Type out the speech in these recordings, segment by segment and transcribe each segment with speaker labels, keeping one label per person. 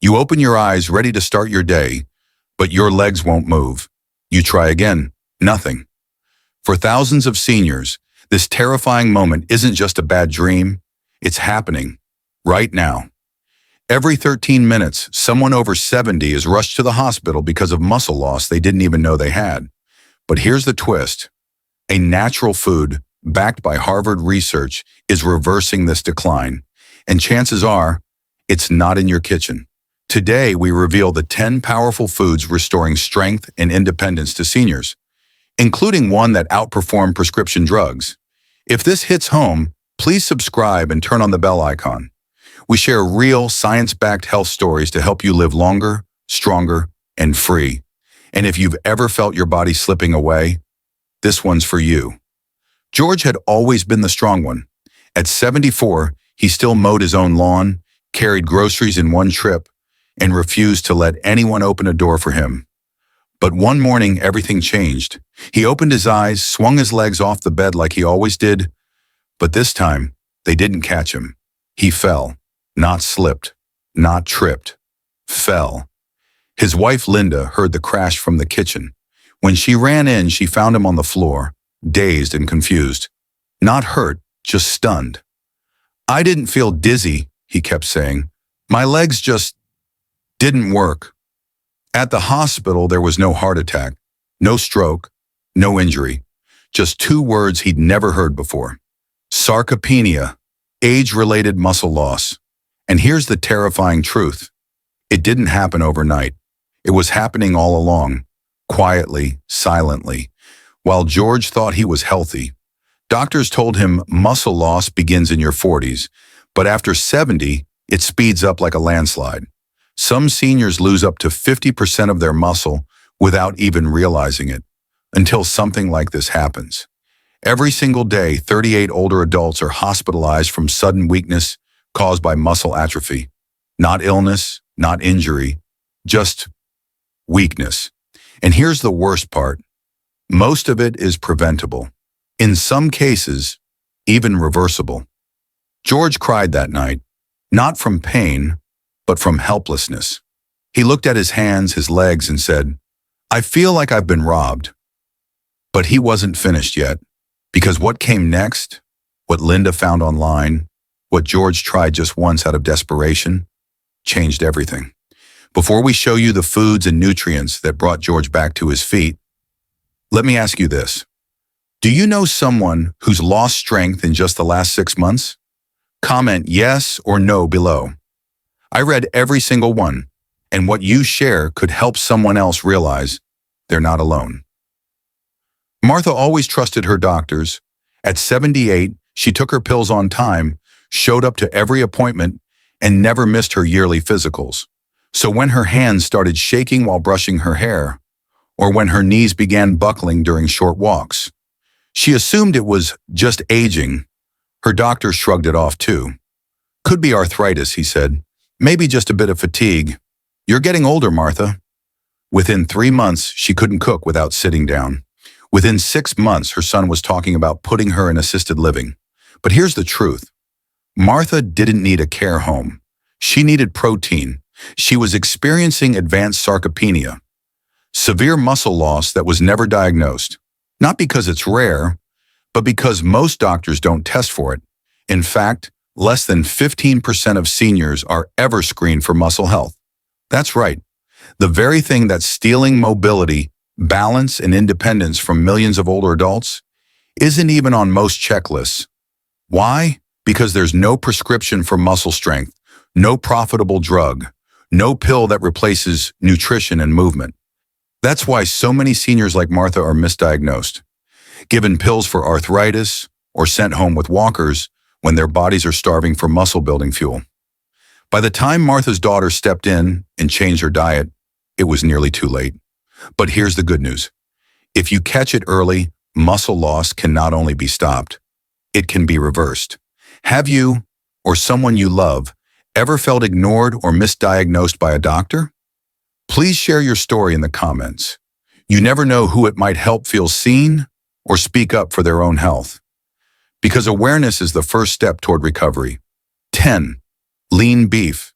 Speaker 1: You open your eyes ready to start your day, but your legs won't move. You try again. Nothing. For thousands of seniors, this terrifying moment isn't just a bad dream. It's happening right now. Every 13 minutes, someone over 70 is rushed to the hospital because of muscle loss they didn't even know they had. But here's the twist. A natural food, backed by Harvard research, is reversing this decline. And chances are, it's not in your kitchen. Today, we reveal the 10 powerful foods restoring strength and independence to seniors, including one that outperform prescription drugs. If this hits home, please subscribe and turn on the bell icon. We share real, science-backed health stories to help you live longer, stronger, and free. And if you've ever felt your body slipping away, this one's for you. George had always been the strong one. At 74, he still mowed his own lawn, carried groceries in one trip, and refused to let anyone open a door for him. But one morning, everything changed. He opened his eyes, swung his legs off the bed like he always did, but this time, they didn't catch him. He fell, not slipped, not tripped, fell. His wife, Linda, heard the crash from the kitchen. When she ran in, she found him on the floor, dazed and confused. Not hurt, just stunned. "I didn't feel dizzy," he kept saying. "My legs just didn't work." At the hospital, there was no heart attack, no stroke, no injury, just two words he'd never heard before. Sarcopenia, age-related muscle loss. And here's the terrifying truth. It didn't happen overnight. It was happening all along, quietly, silently. While George thought he was healthy, doctors told him muscle loss begins in your 40s, but after 70, it speeds up like a landslide. Some seniors lose up to 50% of their muscle without even realizing it, until something like this happens. Every single day, 38 older adults are hospitalized from sudden weakness caused by muscle atrophy. Not illness, not injury, just weakness. And here's the worst part. Most of it is preventable. In some cases, even reversible. George cried that night, not from pain, but from helplessness. He looked at his hands, his legs, and said, "I feel like I've been robbed." But he wasn't finished yet, because what came next, what Linda found online, what George tried just once out of desperation, changed everything. Before we show you the foods and nutrients that brought George back to his feet, let me ask you this. Do you know someone who's lost strength in just the last 6 months? Comment yes or no below. I read every single one, and what you share could help someone else realize they're not alone. Martha always trusted her doctors. At 78, she took her pills on time, showed up to every appointment, and never missed her yearly physicals. So when her hands started shaking while brushing her hair, or when her knees began buckling during short walks, she assumed it was just aging. Her doctor shrugged it off too. "Could be arthritis," he said. "Maybe just a bit of fatigue. You're getting older, Martha." Within 3 months, she couldn't cook without sitting down. Within 6 months, her son was talking about putting her in assisted living. But here's the truth. Martha didn't need a care home. She needed protein. She was experiencing advanced sarcopenia, severe muscle loss that was never diagnosed. Not because it's rare, but because most doctors don't test for it. In fact, less than 15% of seniors are ever screened for muscle health. That's right. The very thing that's stealing mobility, balance, and independence from millions of older adults isn't even on most checklists. Why? Because there's no prescription for muscle strength, no profitable drug, no pill that replaces nutrition and movement. That's why so many seniors like Martha are misdiagnosed, given pills for arthritis, or sent home with walkers when their bodies are starving for muscle-building fuel. By the time Martha's daughter stepped in and changed her diet, it was nearly too late. But here's the good news. If you catch it early, muscle loss can not only be stopped, it can be reversed. Have you, or someone you love, ever felt ignored or misdiagnosed by a doctor? Please share your story in the comments. You never know who it might help feel seen or speak up for their own health. Because awareness is the first step toward recovery. 10. Lean beef.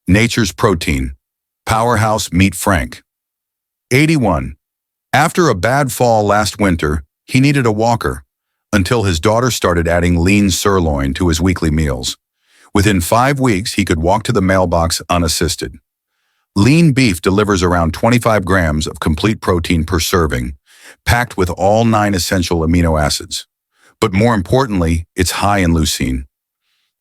Speaker 1: Nature's protein. Powerhouse Meat Frank. 81. After a bad fall last winter, he needed a walker, until his daughter started adding lean sirloin to his weekly meals. Within 5 weeks, he could walk to the mailbox unassisted. Lean beef delivers around 25 grams of complete protein per serving, packed with all 9 essential amino acids. But more importantly, it's high in leucine,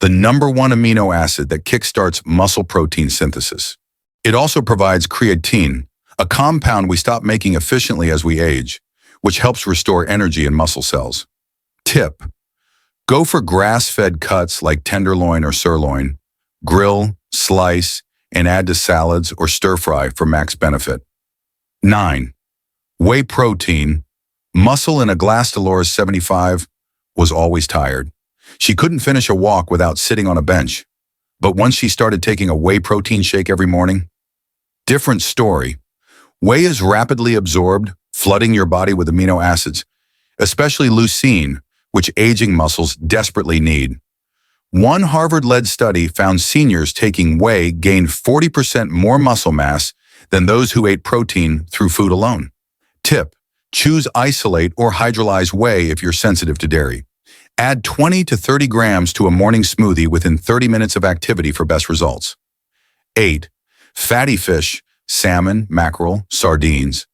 Speaker 1: the #1 amino acid that kickstarts muscle protein synthesis. It also provides creatine, a compound we stop making efficiently as we age, which helps restore energy in muscle cells. Tip: go for grass-fed cuts like tenderloin or sirloin. Grill, slice, and add to salads or stir-fry for max benefit. 9. Whey protein. Muscle in a glass Dolores 75 was always tired. She couldn't finish a walk without sitting on a bench. But once she started taking a whey protein shake every morning, different story. Whey is rapidly absorbed, flooding your body with amino acids, especially leucine, which aging muscles desperately need. One Harvard-led study found seniors taking whey gained 40% more muscle mass than those who ate protein through food alone. Tip: choose isolate or hydrolyze whey if you're sensitive to dairy. Add 20 to 30 grams to a morning smoothie within 30 minutes of activity for best results. 8. Fatty fish, salmon, mackerel, sardines.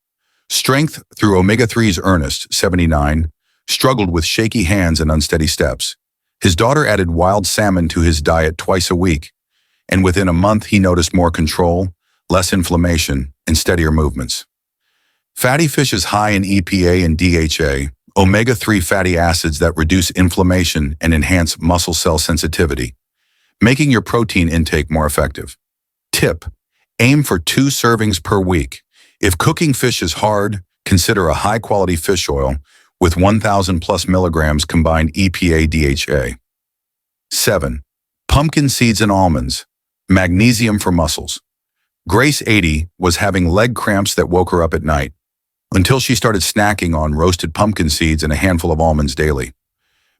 Speaker 1: Strength through omega-3's Ernest, 79, struggled with shaky hands and unsteady steps. His daughter added wild salmon to his diet twice a week, and within a month he noticed more control, less inflammation, and steadier movements. Fatty fish is high in EPA and DHA, omega-3 fatty acids that reduce inflammation and enhance muscle cell sensitivity, making your protein intake more effective. Tip: aim for 2 servings per week. If cooking fish is hard, consider a high-quality fish oil with 1,000 plus milligrams combined EPA-DHA. 7. Pumpkin seeds and almonds. Magnesium for muscles. Grace, 80, was having leg cramps that woke her up at night, until she started snacking on roasted pumpkin seeds and a handful of almonds daily.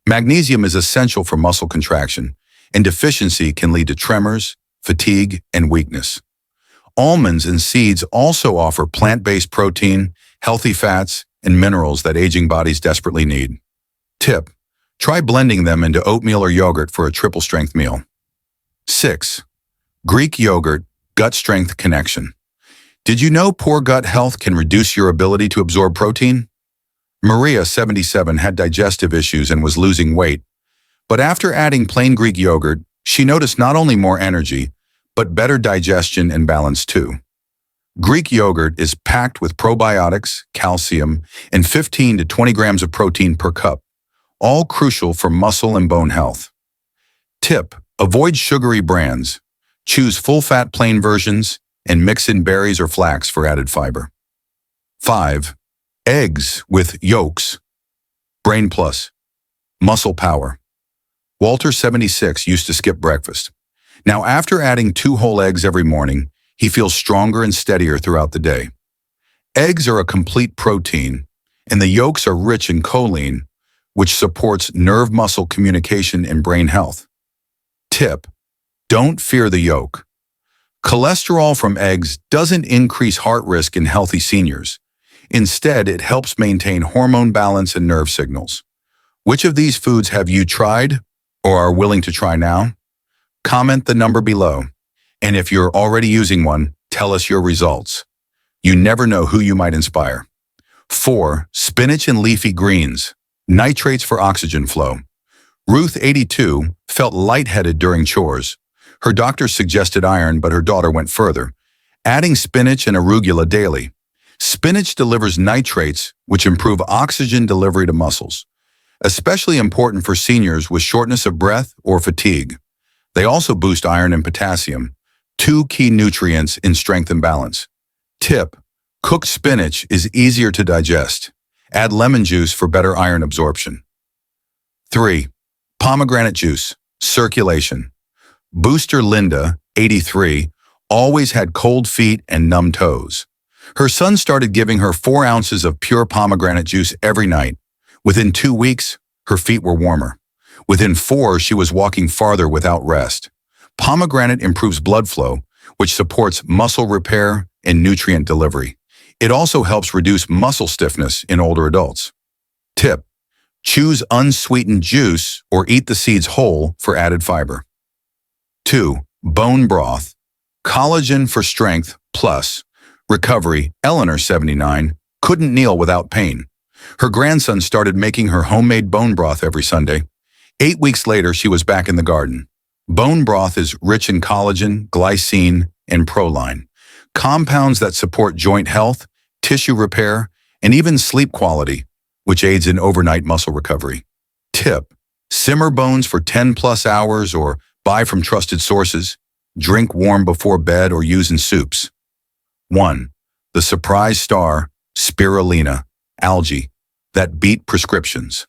Speaker 1: Magnesium is essential for muscle contraction, and deficiency can lead to tremors, fatigue, and weakness. Almonds and seeds also offer plant-based protein, healthy fats, and minerals that aging bodies desperately need. Tip: try blending them into oatmeal or yogurt for a triple-strength meal. 6. Greek yogurt, gut strength connection. Did you know poor gut health can reduce your ability to absorb protein? Maria, 77, had digestive issues and was losing weight, but after adding plain Greek yogurt, she noticed not only more energy, but better digestion and balance too. Greek yogurt is packed with probiotics, calcium, and 15 to 20 grams of protein per cup, all crucial for muscle and bone health. Tip: avoid sugary brands. Choose full-fat plain versions and mix in berries or flax for added fiber. 5. Eggs with yolks. Brain Plus. Muscle power. Walter, 76, used to skip breakfast. Now, after adding 2 whole eggs every morning, he feels stronger and steadier throughout the day. Eggs are a complete protein, and the yolks are rich in choline, which supports nerve-muscle communication and brain health. Tip: don't fear the yolk. Cholesterol from eggs doesn't increase heart risk in healthy seniors. Instead, it helps maintain hormone balance and nerve signals. Which of these foods have you tried or are willing to try now? Comment the number below. And if you're already using one, tell us your results. You never know who you might inspire. 4. Spinach and leafy greens. Nitrates for oxygen flow. Ruth, 82, felt lightheaded during chores. Her doctor suggested iron, but her daughter went further, adding spinach and arugula daily. Spinach delivers nitrates, which improve oxygen delivery to muscles, especially important for seniors with shortness of breath or fatigue. They also boost iron and potassium, 2 key nutrients in strength and balance. Tip: cooked spinach is easier to digest. Add lemon juice for better iron absorption. 3. Pomegranate juice, circulation. Booster Linda, 83, always had cold feet and numb toes. Her son started giving her 4 ounces of pure pomegranate juice every night. Within 2 weeks, her feet were warmer. Within 4, she was walking farther without rest. Pomegranate improves blood flow, which supports muscle repair and nutrient delivery. It also helps reduce muscle stiffness in older adults. Tip: choose unsweetened juice or eat the seeds whole for added fiber. 2. Bone broth. Collagen for strength plus recovery. Eleanor, 79, couldn't kneel without pain. Her grandson started making her homemade bone broth every Sunday. 8 weeks later, she was back in the garden. Bone broth is rich in collagen, glycine, and proline, compounds that support joint health, tissue repair, and even sleep quality, which aids in overnight muscle recovery. Tip: simmer bones for 10+ hours or buy from trusted sources. Drink warm before bed or use in soups. 1. The surprise star, spirulina, algae, that beat prescriptions.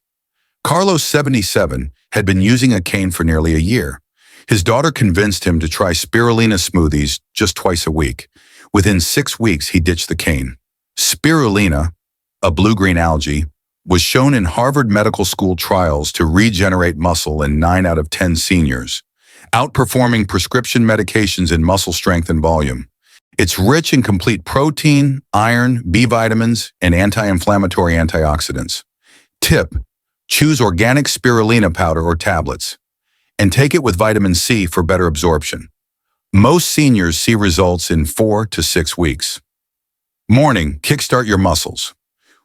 Speaker 1: Carlos, 77, had been using a cane for nearly a year. His daughter convinced him to try spirulina smoothies just twice a week. Within 6 weeks, he ditched the cane. Spirulina, a blue-green algae, was shown in Harvard Medical School trials to regenerate muscle in 9 out of 10 seniors, outperforming prescription medications in muscle strength and volume. It's rich in complete protein, iron, B vitamins, and anti-inflammatory antioxidants. Tip: choose organic spirulina powder or tablets, and take it with vitamin C for better absorption. Most seniors see results in 4 to 6 weeks. Morning, kickstart your muscles.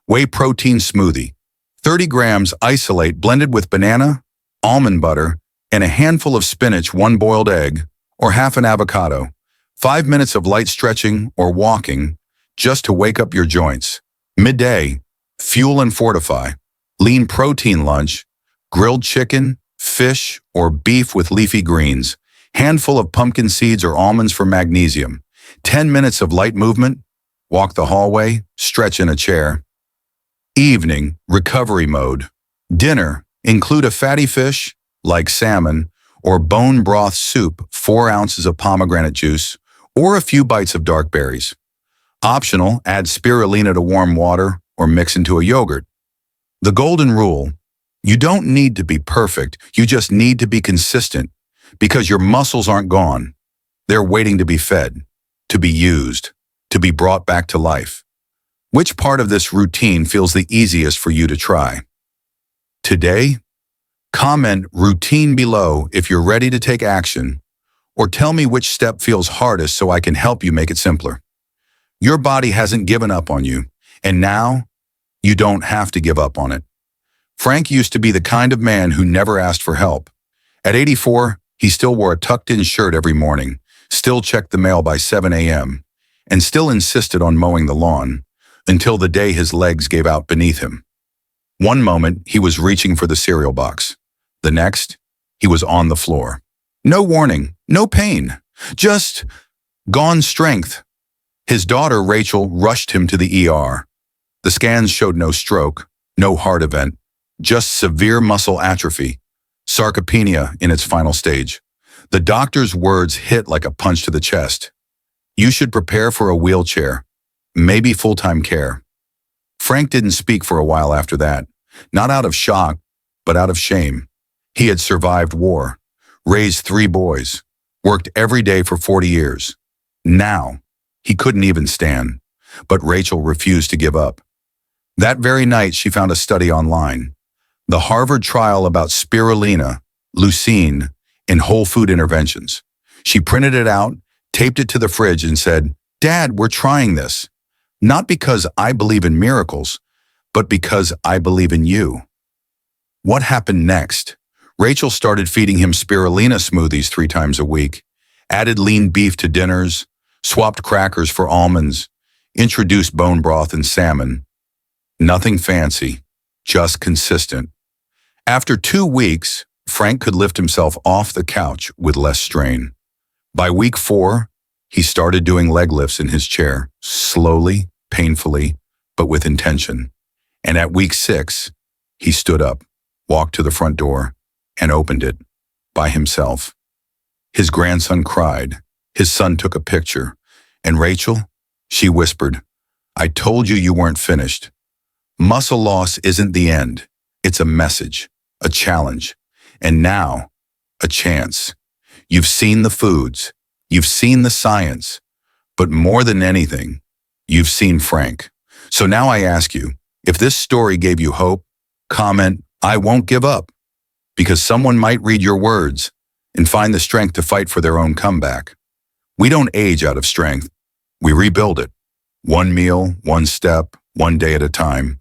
Speaker 1: Whey protein smoothie. 30 grams isolate blended with banana, almond butter, and a handful of spinach, 1 boiled egg, or half an avocado. 5 minutes of light stretching or walking just to wake up your joints. Midday, fuel and fortify. Lean protein lunch, grilled chicken, fish, or beef with leafy greens. Handful of pumpkin seeds or almonds for magnesium. 10 minutes of light movement, walk the hallway, stretch in a chair. Evening, recovery mode. Dinner, include a fatty fish, like salmon, or bone broth soup, 4 ounces of pomegranate juice, or a few bites of dark berries. Optional, add spirulina to warm water or mix into a yogurt. The golden rule: you don't need to be perfect, you just need to be consistent, because your muscles aren't gone. They're waiting to be fed, to be used, to be brought back to life. Which part of this routine feels the easiest for you to try? Today, comment routine below if you're ready to take action, or tell me which step feels hardest so I can help you make it simpler. Your body hasn't given up on you, and now you don't have to give up on it. Frank used to be the kind of man who never asked for help. At 84, he still wore a tucked-in shirt every morning, still checked the mail by 7 a.m., and still insisted on mowing the lawn until the day his legs gave out beneath him. One moment, he was reaching for the cereal box. The next, he was on the floor. No warning, no pain, just gone strength. His daughter, Rachel, rushed him to the ER. The scans showed no stroke, no heart event, just severe muscle atrophy, sarcopenia in its final stage. The doctor's words hit like a punch to the chest. You should prepare for a wheelchair, maybe full-time care. Frank didn't speak for a while after that, not out of shock, but out of shame. He had survived war, raised 3 boys, worked every day for 40 years. Now, he couldn't even stand, but Rachel refused to give up. That very night, she found a study online, the Harvard trial about spirulina, leucine, in whole food interventions. She printed it out, taped it to the fridge, and said, "Dad, we're trying this. Not because I believe in miracles, but because I believe in you." What happened next? Rachel started feeding him spirulina smoothies 3 times a week, added lean beef to dinners, swapped crackers for almonds, introduced bone broth and salmon. Nothing fancy, just consistent. After 2 weeks, Frank could lift himself off the couch with less strain. By week 4, he started doing leg lifts in his chair, slowly, painfully, but with intention. And at week 6, he stood up, walked to the front door, and opened it by himself. His grandson cried. His son took a picture. And Rachel, she whispered, "I told you you weren't finished." Muscle loss isn't the end. It's a message, a challenge, and now, a chance. You've seen the foods. You've seen the science, but more than anything, you've seen Frank. So now I ask you, if this story gave you hope, comment, "I won't give up," because someone might read your words and find the strength to fight for their own comeback. We don't age out of strength. We rebuild it. One meal, one step, one day at a time.